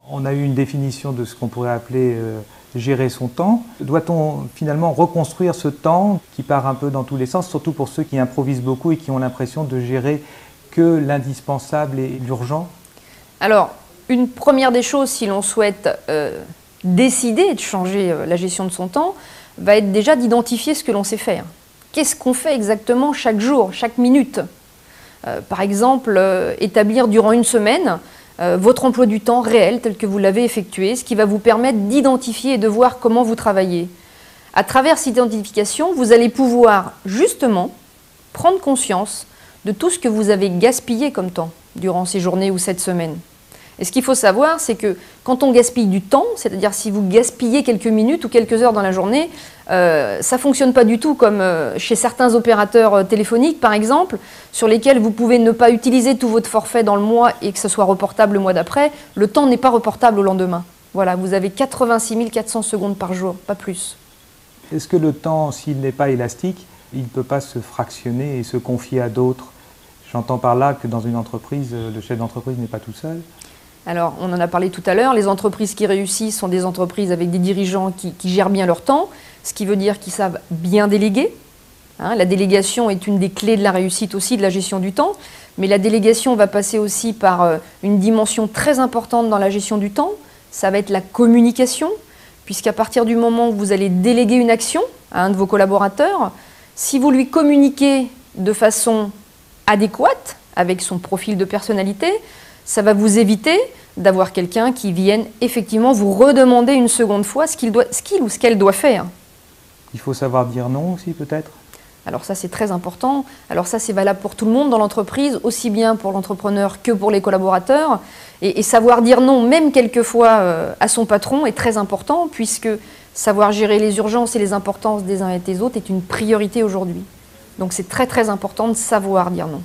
On a eu une définition de ce qu'on pourrait appeler gérer son temps. Doit-on finalement reconstruire ce temps qui part un peu dans tous les sens, surtout pour ceux qui improvisent beaucoup et qui ont l'impression de gérer que l'indispensable et l'urgent? Alors, une première des choses, si l'on souhaite décider de changer la gestion de son temps, va être déjà d'identifier ce que l'on sait faire. Qu'est-ce qu'on fait exactement chaque jour, chaque minute? Par exemple, établir durant une semaine votre emploi du temps réel tel que vous l'avez effectué, ce qui va vous permettre d'identifier et de voir comment vous travaillez. À travers cette identification, vous allez pouvoir justement prendre conscience de tout ce que vous avez gaspillé comme temps durant ces journées ou cette semaine. Et ce qu'il faut savoir, c'est que quand on gaspille du temps, c'est-à-dire si vous gaspillez quelques minutes ou quelques heures dans la journée, ça ne fonctionne pas du tout comme chez certains opérateurs téléphoniques, par exemple, sur lesquels vous pouvez ne pas utiliser tout votre forfait dans le mois et que ce soit reportable le mois d'après. Le temps n'est pas reportable au lendemain. Voilà, vous avez 86 400 secondes par jour, pas plus. Est-ce que le temps, s'il n'est pas élastique, il ne peut pas se fractionner et se confier à d'autres? J'entends par là que dans une entreprise, le chef d'entreprise n'est pas tout seul. Alors, on en a parlé tout à l'heure, les entreprises qui réussissent sont des entreprises avec des dirigeants qui gèrent bien leur temps, ce qui veut dire qu'ils savent bien déléguer. La délégation est une des clés de la réussite aussi, de la gestion du temps, mais la délégation va passer aussi par une dimension très importante dans la gestion du temps, ça va être la communication, puisqu'à partir du moment où vous allez déléguer une action à un de vos collaborateurs, si vous lui communiquez de façon adéquate, avec son profil de personnalité, ça va vous éviter d'avoir quelqu'un qui vienne effectivement vous redemander une seconde fois ce qu'il ou ce qu'elle doit faire. Il faut savoir dire non aussi peut-être? Alors ça c'est très important. Alors ça c'est valable pour tout le monde dans l'entreprise, aussi bien pour l'entrepreneur que pour les collaborateurs. Et savoir dire non, même quelquefois à son patron, est très important puisque savoir gérer les urgences et les importances des uns et des autres est une priorité aujourd'hui. Donc c'est très très important de savoir dire non.